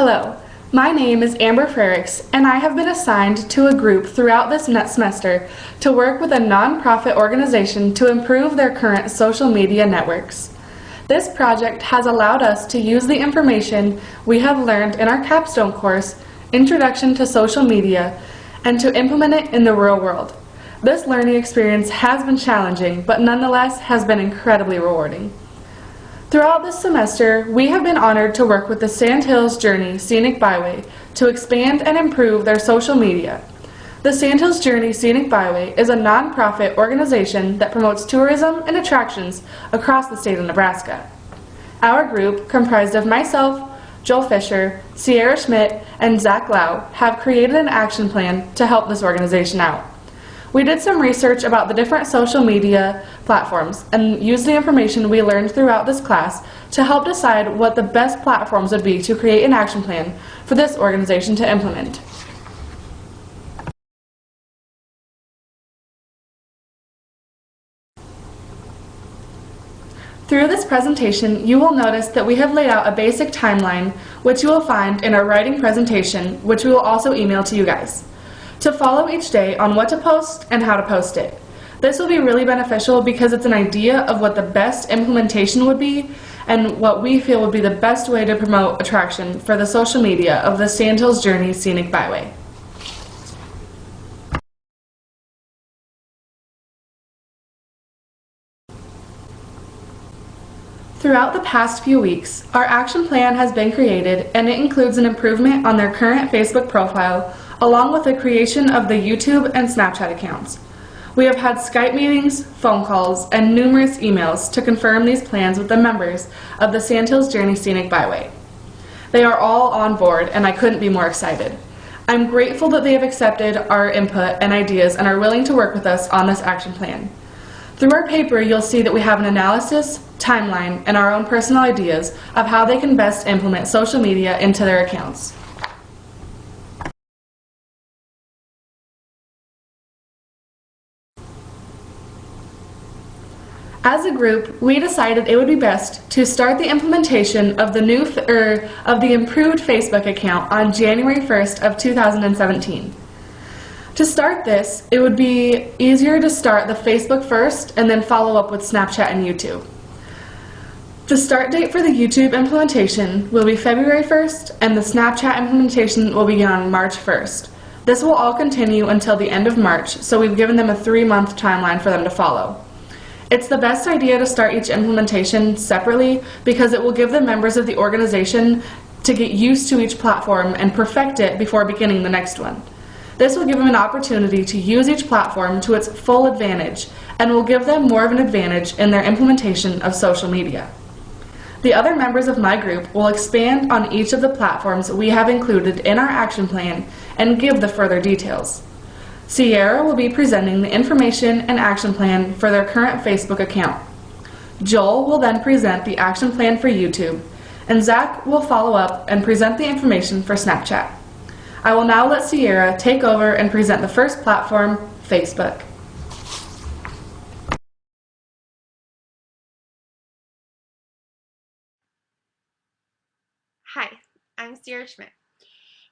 Hello, my name is Amber Frericks, and I have been assigned to a group throughout this semester to work with a nonprofit organization to improve their current social media networks. This project has allowed us to use the information we have learned in our capstone course, Introduction to Social Media, and to implement it in the real world. This learning experience has been challenging, but nonetheless has been incredibly rewarding. Throughout this semester, we have been honored to work with the Sandhills Journey Scenic Byway to expand and improve their social media. The Sandhills Journey Scenic Byway is a nonprofit organization that promotes tourism and attractions across the state of Nebraska. Our group, comprised of myself, Joel Fisher, Sierra Schmidt, and Zach Lau, have created an action plan to help this organization out. We did some research about the different social media platforms and used the information we learned throughout this class to help decide what the best platforms would be to create an action plan for this organization to implement. Through this presentation, you will notice that we have laid out a basic timeline, which you will find in our writing presentation, which we will also email to you guys, to follow each day on what to post and how to post it. This will be really beneficial because it's an idea of what the best implementation would be and what we feel would be the best way to promote attraction for the social media of the Sandhills Journey Scenic Byway. Throughout the past few weeks, our action plan has been created, and it includes an improvement on their current Facebook profile along with the creation of the YouTube and Snapchat accounts. We have had Skype meetings, phone calls, and numerous emails to confirm these plans with the members of the Sandhills Journey Scenic Byway. They are all on board, and I couldn't be more excited. I'm grateful that they have accepted our input and ideas and are willing to work with us on this action plan. Through our paper, you'll see that we have an analysis, timeline, and our own personal ideas of how they can best implement social media into their accounts. As a group, we decided it would be best to start the implementation of the improved Facebook account on January 1st of 2017. To start this, it would be easier to start the Facebook first and then follow up with Snapchat and YouTube. The start date for the YouTube implementation will be February 1st, and the Snapchat implementation will begin on March 1st. This will all continue until the end of March, so we've given them a 3-month timeline for them to follow. It's the best idea to start each implementation separately because it will give the members of the organization to get used to each platform and perfect it before beginning the next one. This will give them an opportunity to use each platform to its full advantage and will give them more of an advantage in their implementation of social media. The other members of my group will expand on each of the platforms we have included in our action plan and give the further details. Sierra will be presenting the information and action plan for their current Facebook account. Joel will then present the action plan for YouTube, and Zach will follow up and present the information for Snapchat. I will now let Sierra take over and present the first platform, Facebook. Hi, I'm Sierra Schmidt,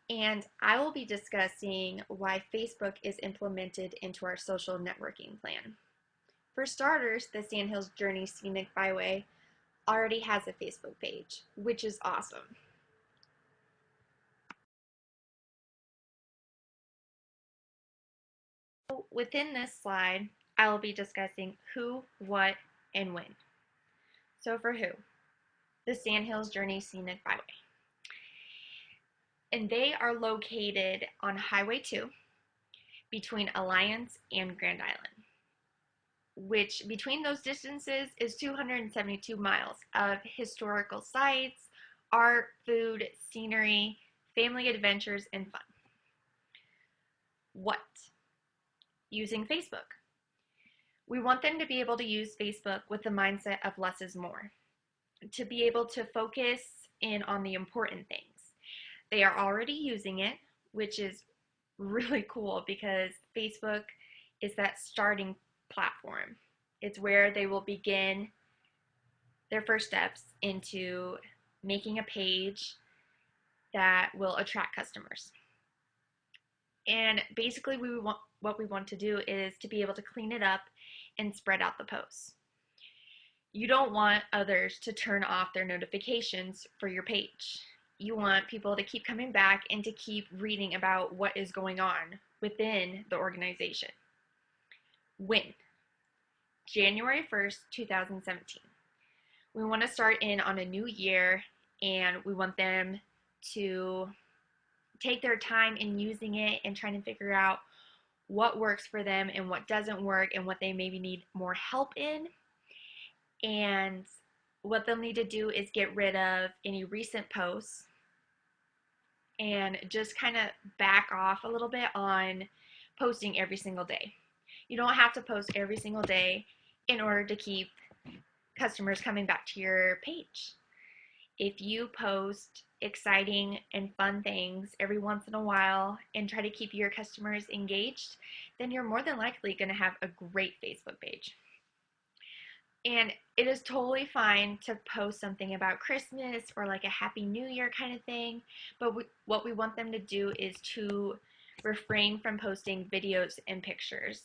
and I will be discussing why Facebook is implemented into our social networking plan. For starters, the Sandhills Journey Scenic Byway already has a Facebook page, which is awesome. Within this slide, I will be discussing who, what, and when. So for who? The Sandhills Journey Scenic Byway. And they are located on Highway 2 between Alliance and Grand Island, which between those distances is 272 miles of historical sites, art, food, scenery, family adventures, and fun. What? Using Facebook. We want them to be able to use Facebook with the mindset of less is more, to be able to focus in on the important things. They are already using it, which is really cool because Facebook is that starting platform. It's where they will begin their first steps into making a page that will attract customers. And basically what we want to do is to be able to clean it up and spread out the posts. You don't want others to turn off their notifications for your page. You want people to keep coming back and to keep reading about what is going on within the organization. When? January 1st, 2017. We want to start in on a new year, and we want them to take their time in using it and trying to figure out what works for them and what doesn't work and what they maybe need more help in. And what they'll need to do is get rid of any recent posts and just kind of back off a little bit on posting every single day. You don't have to post every single day in order to keep customers coming back to your page. If you post exciting and fun things every once in a while and try to keep your customers engaged, then you're more than likely going to have a great Facebook page. And it is totally fine to post something about Christmas or like a Happy New Year kind of thing, but what we want them to do is to refrain from posting videos and pictures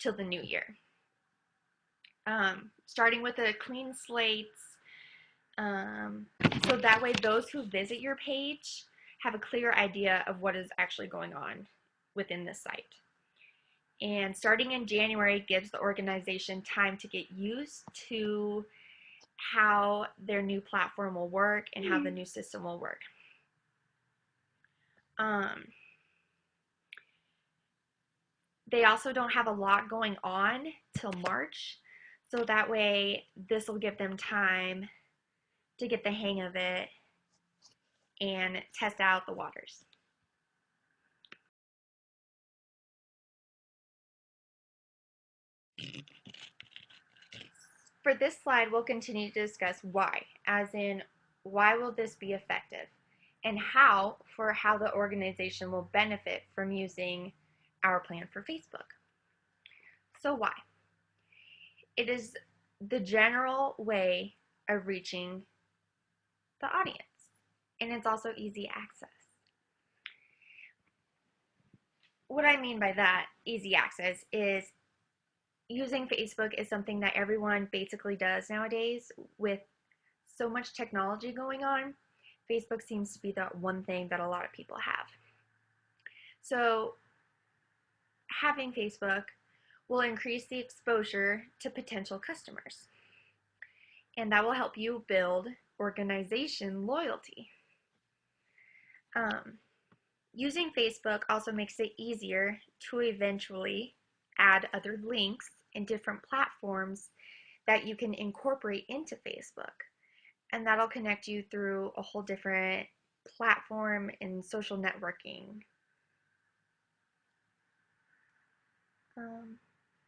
till the new year. Starting with a clean slate, so that way those who visit your page have a clear idea of what is actually going on within the site. And starting in January gives the organization time to get used to how their new platform will work and how the new system will work. They also don't have a lot going on till March, so that way this will give them time to get the hang of it and test out the waters. For this slide, we'll continue to discuss why, as in why will this be effective, and how the organization will benefit from using our plan for Facebook. So why? It is the general way of reaching the audience, and it's also easy access. What I mean by that, easy access, is using Facebook is something that everyone basically does nowadays. With so much technology going on, Facebook seems to be the one thing that a lot of people have. So having Facebook will increase the exposure to potential customers, and that will help you build organization loyalty. Using Facebook also makes it easier to eventually add other links in different platforms that you can incorporate into Facebook, and that'll connect you through a whole different platform in social networking.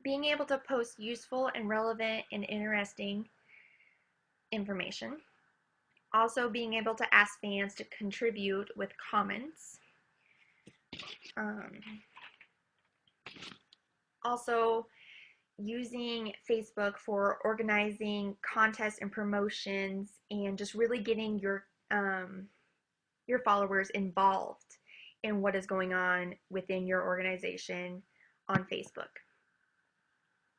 Being able to post useful and relevant and interesting information. Also being able to ask fans to contribute with comments. Also using Facebook for organizing contests and promotions and just really getting your followers involved in what is going on within your organization on Facebook.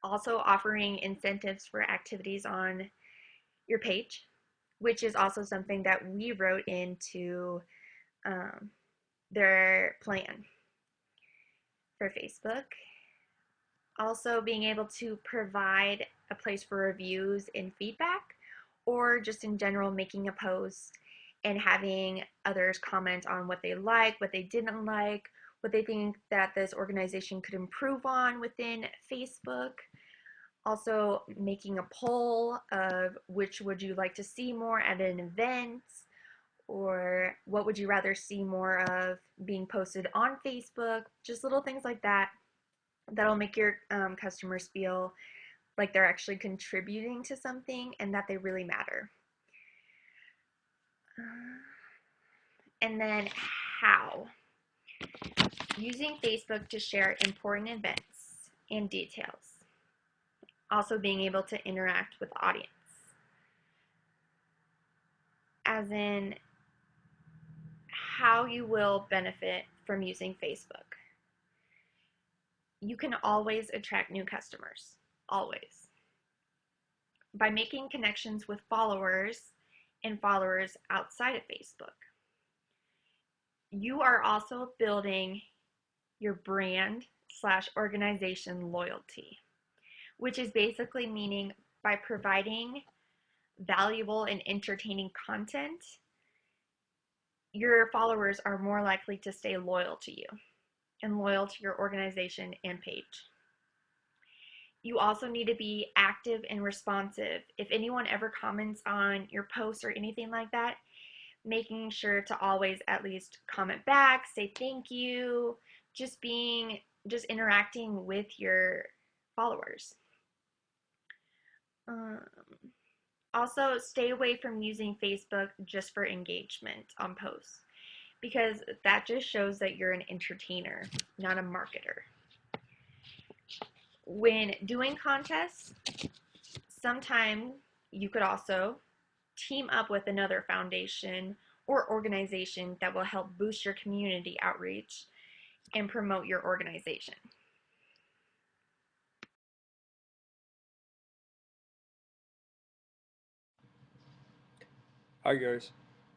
Also offering incentives for activities on your page, which is also something that we wrote into their plan for Facebook. Also being able to provide a place for reviews and feedback, or just in general making a post and having others comment on what they like, what they didn't like, what they think that this organization could improve on within Facebook. Also making a poll of which would you like to see more at an event, or what would you rather see more of being posted on Facebook. Just little things like that that'll make your customers feel like they're actually contributing to something and that they really matter. And then how? Using Facebook to share important events and details. Also being able to interact with the audience. As in how you will benefit from using Facebook. You can always attract new customers, always, by making connections with followers and followers outside of Facebook. You are also building your brand / organization loyalty, which is basically meaning by providing valuable and entertaining content, your followers are more likely to stay loyal to you and loyal to your organization and page. You also need to be active and responsive. If anyone ever comments on your posts or anything like that, making sure to always at least comment back, say thank you, just interacting with your followers. Also, stay away from using Facebook just for engagement on posts, because that just shows that you're an entertainer, not a marketer. When doing contests, sometimes you could also team up with another foundation or organization that will help boost your community outreach and promote your organization. Hi guys,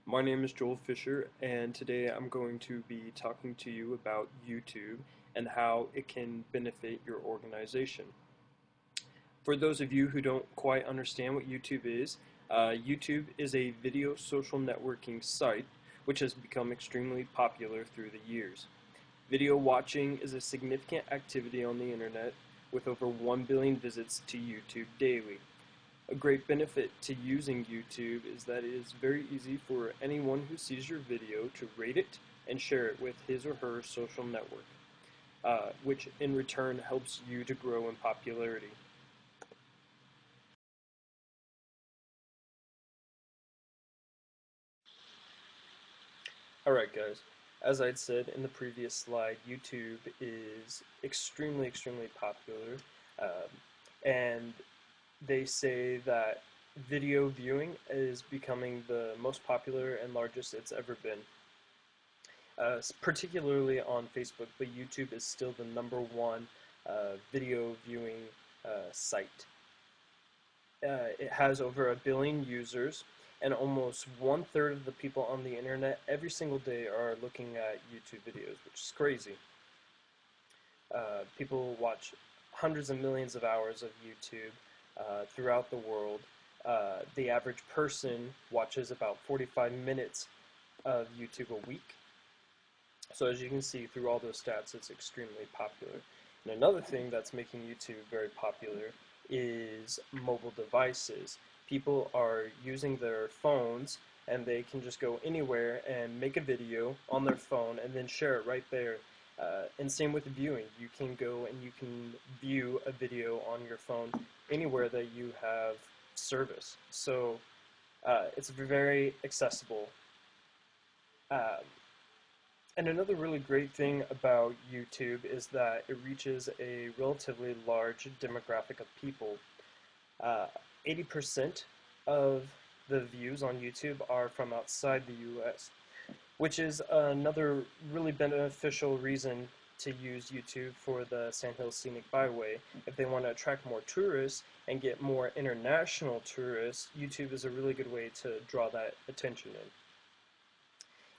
my name is Joel Fisher, and today I'm going to be talking to you about YouTube and how it can benefit your organization. For those of you who don't quite understand what YouTube is a video social networking site which has become extremely popular through the years. Video watching is a significant activity on the internet with over 1 billion visits to YouTube daily. A great benefit to using YouTube is that it is very easy for anyone who sees your video to rate it and share it with his or her social network, which in return helps you to grow in popularity. Alright guys, as I'd said in the previous slide, YouTube is extremely popular, and they say that video viewing is becoming the most popular and largest it's ever been, particularly on Facebook, but YouTube is still the #1 video viewing site. It has over 1 billion users, and almost 1/3 of the people on the internet every single day are looking at YouTube videos, which is crazy. People watch hundreds of millions of hours of YouTube throughout the world. The average person watches about 45 minutes of YouTube a week. So as you can see through all those stats, it's extremely popular. And another thing that's making YouTube very popular is mobile devices. People are using their phones, and they can just go anywhere and make a video on their phone and then share it right there. And same with viewing. You can go and you can view a video on your phone anywhere that you have service. So it's very accessible. And another really great thing about YouTube is that it reaches a relatively large demographic of people. 80% of the views on YouTube are from outside the US, which is another really beneficial reason to use YouTube for the Sandhills Scenic Byway. If they want to attract more tourists and get more international tourists, YouTube is a really good way to draw that attention in.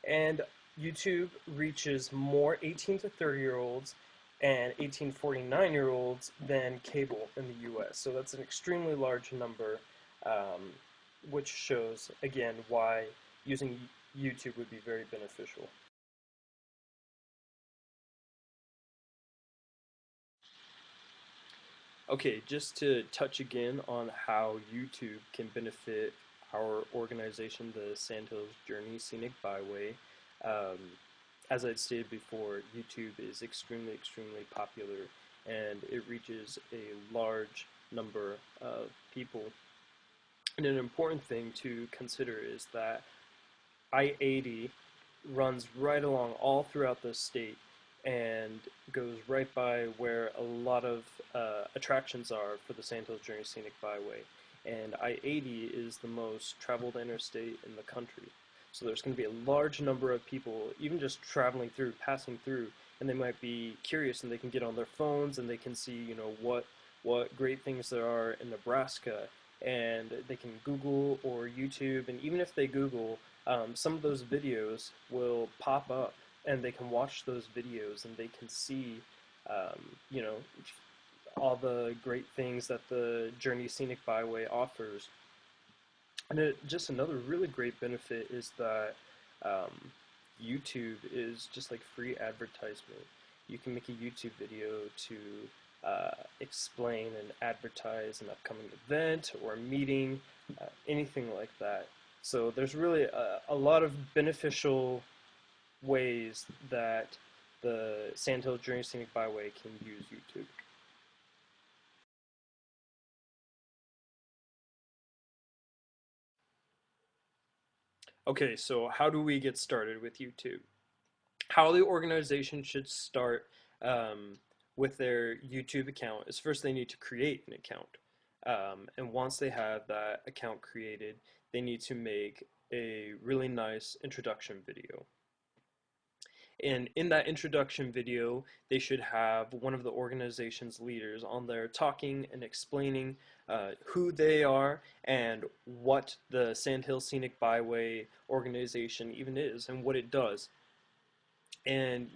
And YouTube reaches more 18 to 30-year-olds and 18 to 49-year-olds than cable in the US. So that's an extremely large number, which shows, again, why using YouTube would be very beneficial. Okay, just to touch again on how YouTube can benefit our organization, the Sandhills Scenic Byway. As I'd stated before, YouTube is extremely popular, and it reaches a large number of people. And an important thing to consider is that I-80 runs right along all throughout the state and goes right by where a lot of attractions are for the Sandhills Scenic Byway. And I-80 is the most traveled interstate in the country. So there's going to be a large number of people, even just traveling through, passing through, and they might be curious, and they can get on their phones and they can see, what great things there are in Nebraska, and they can Google or YouTube, and even if they Google, some of those videos will pop up, and they can watch those videos, and they can see, you know, all the great things that the Journey Scenic Byway offers. And just another really great benefit is that YouTube is just like free advertisement. You can make a YouTube video to explain and advertise an upcoming event or a meeting, anything like that. So there's really a lot of beneficial ways that the Sandhills Journey Scenic Byway can use YouTube. Okay, so how do we get started with YouTube? How the organization should start with their YouTube account is first they need to create an account. And once they have that account created, they need to make a really nice introduction video. And in that introduction video, they should have one of the organization's leaders on there talking and explaining who they are and what the Sandhills Scenic Byway organization even is and what it does. And,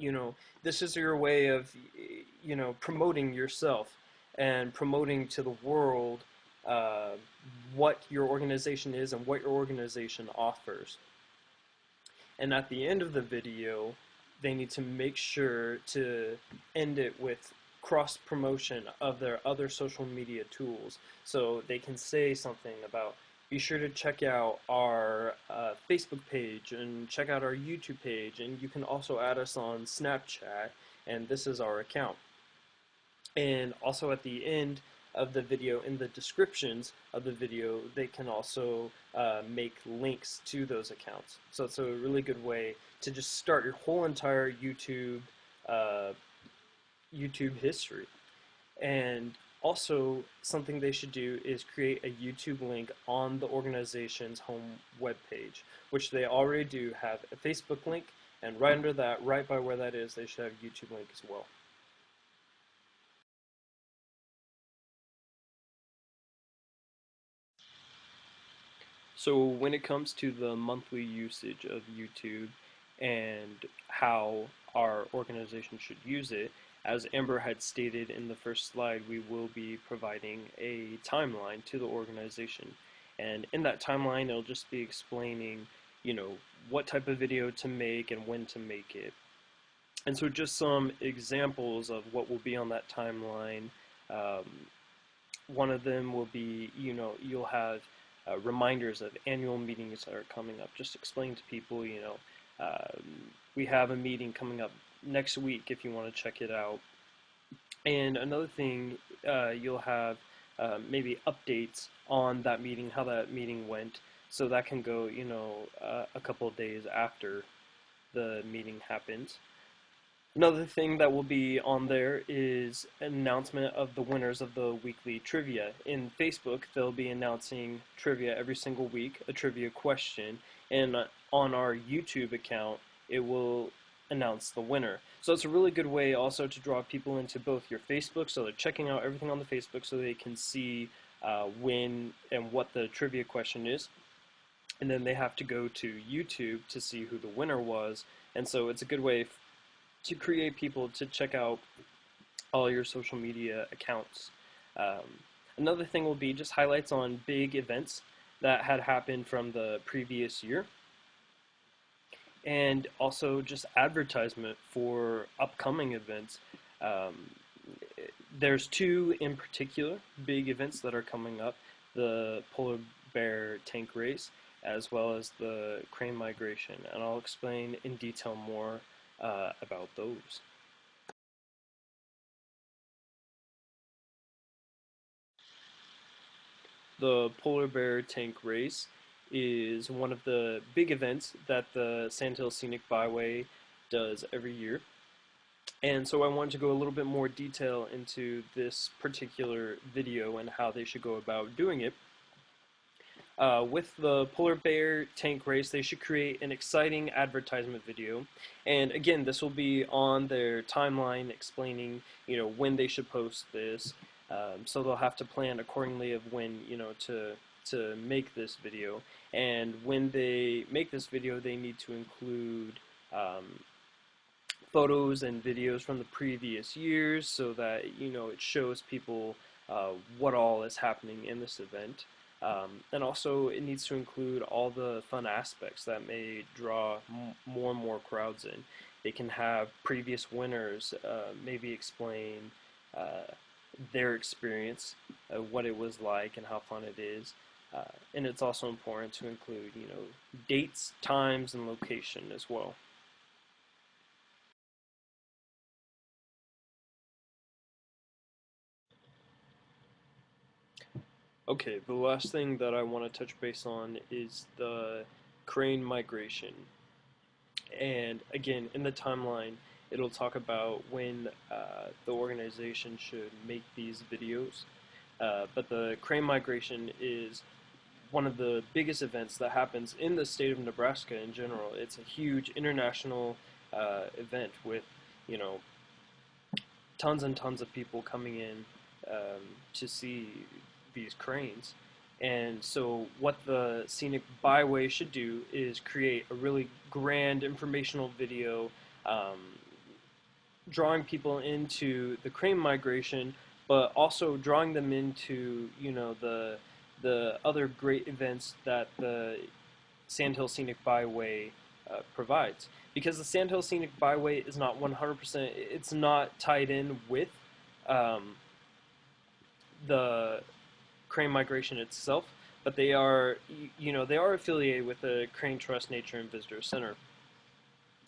this is your way of, promoting yourself and promoting to the world what your organization is and what your organization offers. And at the end of the video, they need to make sure to end it with cross-promotion of their other social media tools. So they can say something about, be sure to check out our Facebook page and check out our YouTube page, and you can also add us on Snapchat, and this is our account. And also at the end of the video, in the descriptions of the video, they can also make links to those accounts. So it's a really good way to just start your whole entire YouTube history. And also, something they should do is create a YouTube link on the organization's home webpage, which they already do have a Facebook link, and right under that, right by where that is, they should have a YouTube link as well. So when it comes to the monthly usage of YouTube and how our organization should use it, as Amber had stated in the first slide, we will be providing a timeline to the organization. And in that timeline, it'll just be explaining, what type of video to make and when to make it. And so just some examples of what will be on that timeline. One of them will be, you'll have reminders of annual meetings that are coming up. Just explain to people, we have a meeting coming up next week if you want to check it out. And another thing, you'll have maybe updates on that meeting, how that meeting went. So that can go, a couple of days after the meeting happens. Another thing that will be on there is an announcement of the winners of the weekly trivia. In Facebook, they'll be announcing trivia every single week, a trivia question, and on our YouTube account, it will announce the winner. So it's a really good way also to draw people into both your Facebook, so they're checking out everything on the Facebook so they can see when and what the trivia question is. And then they have to go to YouTube to see who the winner was, and so it's a good way to create people to check out all your social media accounts. Another thing will be just highlights on big events that had happened from the previous year, and also just advertisement for upcoming events. There's two in particular big events that are coming up: the polar bear tank race, as well as the crane migration, and I'll explain in detail more about those. The polar bear tank race is one of the big events that the Sandhills Scenic Byway does every year. And so I wanted to go a little bit more detail into this particular video and how they should go about doing it. With the polar bear tank race, they should create an exciting advertisement video, and again, this will be on their timeline explaining, when they should post this. So they'll have to plan accordingly of when, to make this video. And when they make this video, they need to include photos and videos from the previous years, so that it shows people what all is happening in this event. And also it needs to include all the fun aspects that may draw more and more crowds in. They can have previous winners maybe explain their experience, what it was like and how fun it is. And it's also important to include, dates, times, and location as well. Okay, the last thing that I want to touch base on is the crane migration. And again, in the timeline, it'll talk about when the organization should make these videos. But the crane migration is one of the biggest events that happens in the state of Nebraska in general. It's a huge international event with, tons and tons of people coming in to see these cranes. And so what the Scenic Byway should do is create a really grand informational video drawing people into the crane migration, but also drawing them into the other great events that the Sandhill Scenic Byway provides. Because the Sandhill Scenic Byway is not 100%, it's not tied in with the crane migration itself, but they are, they are affiliated with the Crane Trust Nature and Visitor Center,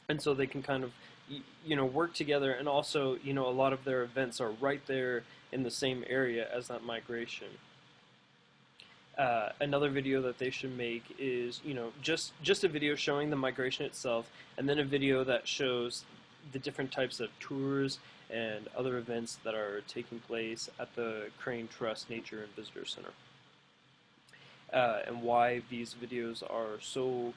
and so they can kind of, work together. And also, a lot of their events are right there in the same area as that migration. Another video that they should make is, just a video showing the migration itself, and then a video that shows the different types of tours and other events that are taking place at the Crane Trust Nature and Visitor Center. And why these videos are so,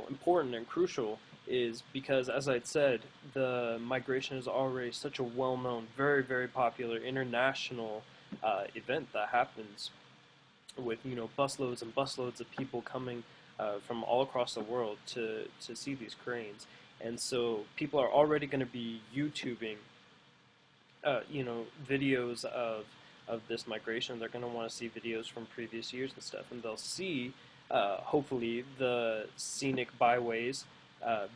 important and crucial is because, as I'd said, the migration is already such a well-known, very, very popular international event that happens with, busloads and busloads of people coming from all across the world to see these cranes. And so people are already going to be YouTubing videos of this migration. They're going to want to see videos from previous years and stuff, and they'll see, hopefully, the Scenic Byways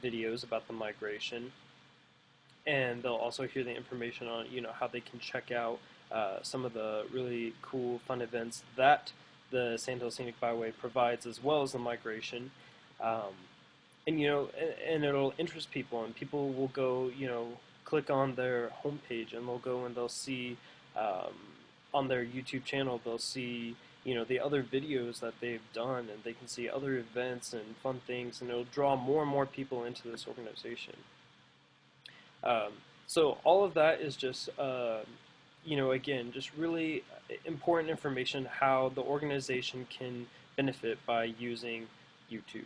videos about the migration, and they'll also hear the information on, how they can check out some of the really cool, fun events that the Sandhill Scenic Byway provides, as well as the migration. And it'll interest people, and people will go, click on their homepage, and they'll go and they'll see on their YouTube channel, they'll see the other videos that they've done, and they can see other events and fun things, and it'll draw more and more people into this organization. So all of that is just again, just really important information how the organization can benefit by using YouTube.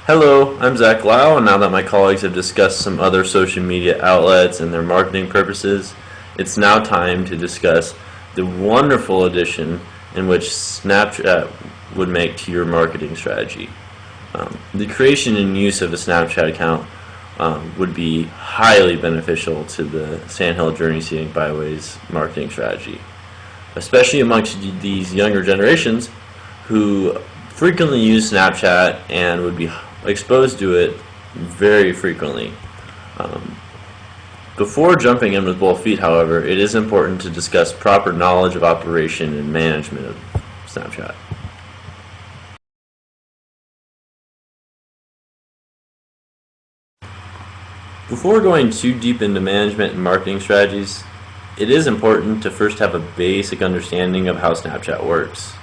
Hello, I'm Zach Lau, and now that my colleagues have discussed some other social media outlets and their marketing purposes, it's now time to discuss the wonderful addition in which Snapchat would make to your marketing strategy. The creation and use of a Snapchat account would be highly beneficial to the Sandhill JourneyScenicByway's marketing strategy, especially amongst these younger generations who frequently use Snapchat and would be exposed to it very frequently. Before jumping in with both feet, however, it is important to discuss proper knowledge of operation and management of Snapchat. Before going too deep into management and marketing strategies, it is important to first have a basic understanding of how Snapchat works.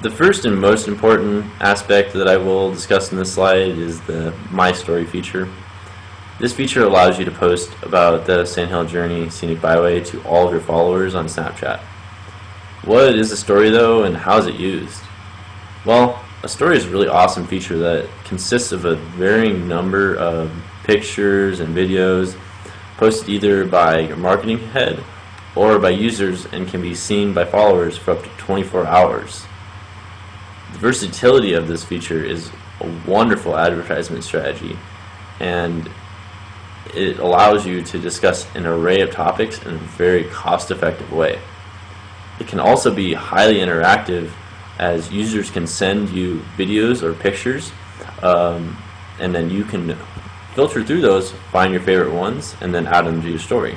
The first and most important aspect that I will discuss in this slide is the My Story feature. This feature allows you to post about the Sandhill Journey Scenic Byway to all of your followers on Snapchat. What is a story though, and how is it used? Well, a story is a really awesome feature that consists of a varying number of pictures and videos posted either by your marketing head or by users and can be seen by followers for up to 24 hours. The versatility of this feature is a wonderful advertisement strategy, and it allows you to discuss an array of topics in a very cost-effective way. It can also be highly interactive, as users can send you videos or pictures, and then you can filter through those, find your favorite ones, and then add them to your story.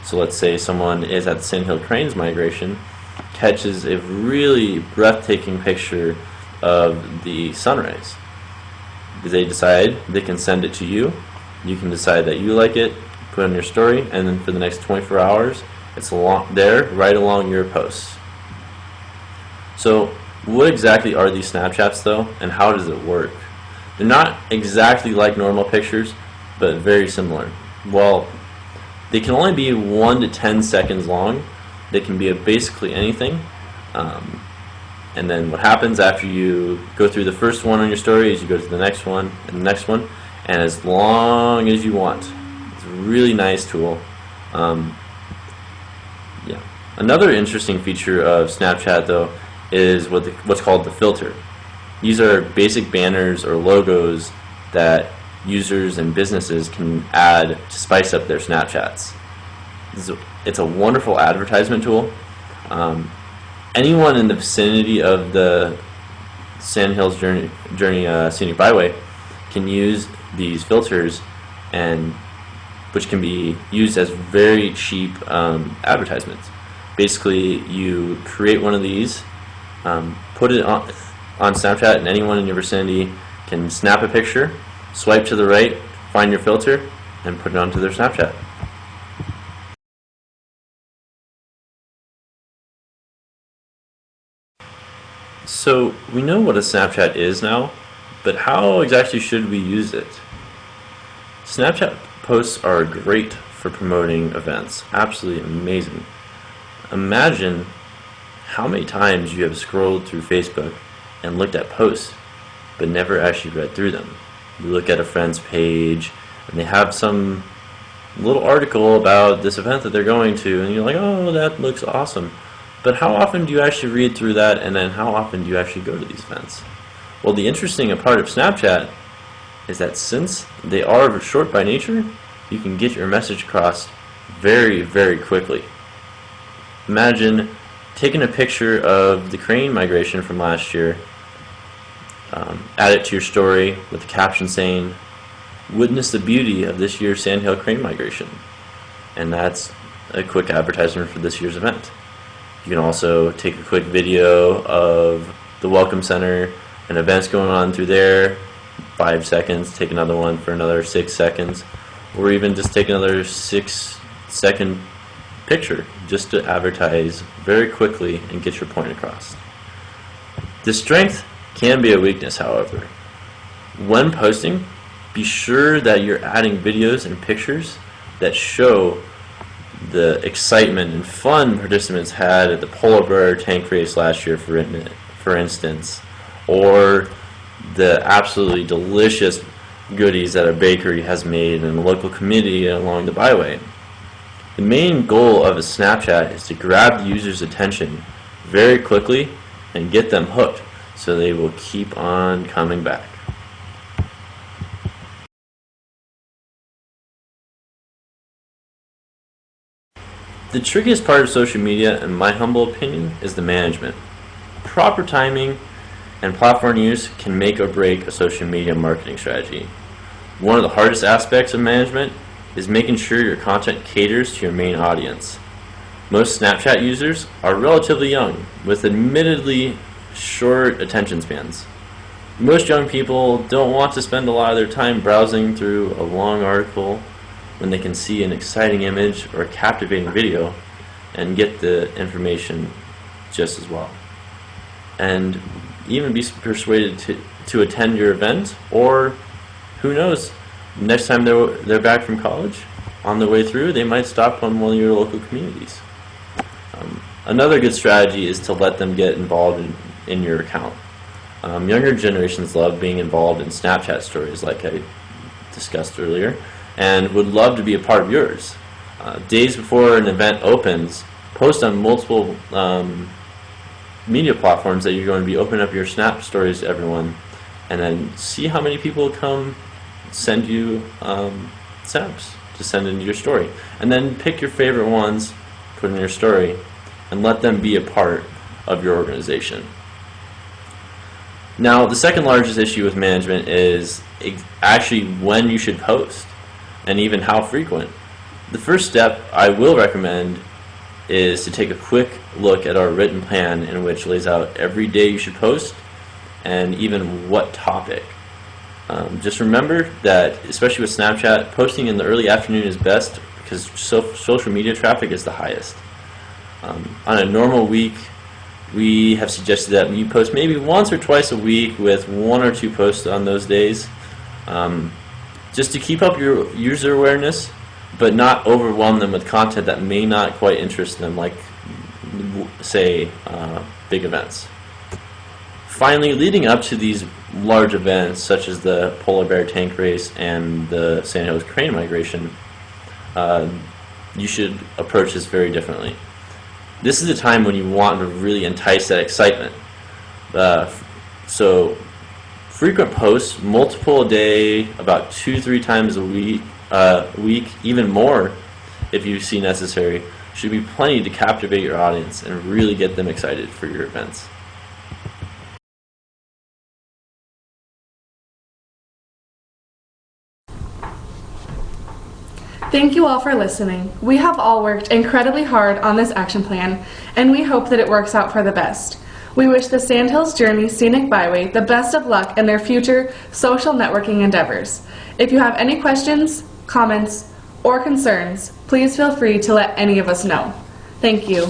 So let's say someone is at the Sandhill Cranes migration, catches a really breathtaking picture of the sunrise. They decide they can send it to you. You can decide that you like it, put it on your story, and then for the next 24 hours, it's there right along your posts. So what exactly are these Snapchats though, and how does it work? They're not exactly like normal pictures, but very similar. Well, they can only be 1 to 10 seconds long. They can be of basically anything. And then what happens after you go through the first one on your story is you go to the next one and the next one, and as long as you want. It's a really nice tool. Another interesting feature of Snapchat though is what's called the filter. These are basic banners or logos that users and businesses can add to spice up their Snapchats. It's a wonderful advertisement tool. Anyone in the vicinity of the Sandhills Journey Scenic Byway can use these filters, and which can be used as very cheap advertisements. Basically, you create one of these, put it on Snapchat, and anyone in your vicinity can snap a picture, swipe to the right, find your filter, and put it onto their Snapchat. So we know what a Snapchat is now, but how exactly should we use it? Snapchat posts are great for promoting events. Absolutely amazing. Imagine how many times you have scrolled through Facebook and looked at posts but never actually read through them. You look at a friend's page and they have some little article about this event that they're going to, and you're like, oh, that looks awesome. But how often do you actually read through that, and then how often do you actually go to these events? Well, the interesting part of Snapchat is that since they are short by nature, you can get your message across very, very quickly. Imagine taking a picture of the crane migration from last year, add it to your story with the caption saying, "Witness the beauty of this year's Sandhill crane migration." And that's a quick advertisement for this year's event. You can also take a quick video of the Welcome Center and events going on through there, 5 seconds, take another one for another 6 seconds, or even just take another 6-second picture just to advertise very quickly and get your point across. The strength can be a weakness, however. When posting, be sure that you're adding videos and pictures that show the excitement and fun participants had at the polar bear tank race last year, for instance, or the absolutely delicious goodies that a bakery has made in a local community along the byway. The main goal of a Snapchat is to grab the user's attention very quickly and get them hooked so they will keep on coming back. The trickiest part of social media, in my humble opinion, is the management. Proper timing and platform use can make or break a social media marketing strategy. One of the hardest aspects of management is making sure your content caters to your main audience. Most Snapchat users are relatively young, with admittedly short attention spans. Most young people don't want to spend a lot of their time browsing through a long article when they can see an exciting image or a captivating video and get the information just as well. And even be persuaded to attend your event, or who knows, next time they're back from college, on the way through, they might stop on one of your local communities. Another good strategy is to let them get involved in your account. Younger generations love being involved in Snapchat stories, like I discussed earlier, and would love to be a part of yours. Days before an event opens, post on multiple media platforms that you're going to be opening up your Snap stories to everyone, and then see how many people come send you snaps to send into your story. And then pick your favorite ones, put in your story, and let them be a part of your organization. Now, the second largest issue with management is actually when you should post, and even how frequent. The first step I will recommend is to take a quick look at our written plan, in which lays out every day you should post and even what topic. Just remember that, especially with Snapchat, posting in the early afternoon is best because social media traffic is the highest. On a normal week, we have suggested that you post maybe once or twice a week with 1 or 2 posts on those days, just to keep up your user awareness, but not overwhelm them with content that may not quite interest them, like, say, big events. Finally, leading up to these large events, such as the polar bear tank race and the Sandhills crane migration, you should approach this very differently. This is a time when you want to really entice that excitement. So frequent posts, multiple a day, about 2-3 times a week, even more if you see necessary, should be plenty to captivate your audience and really get them excited for your events. Thank you all for listening. We have all worked incredibly hard on this action plan, and we hope that it works out for the best. We wish the Sandhills Journey Scenic Byway the best of luck in their future social networking endeavors. If you have any questions, comments, or concerns, please feel free to let any of us know. Thank you.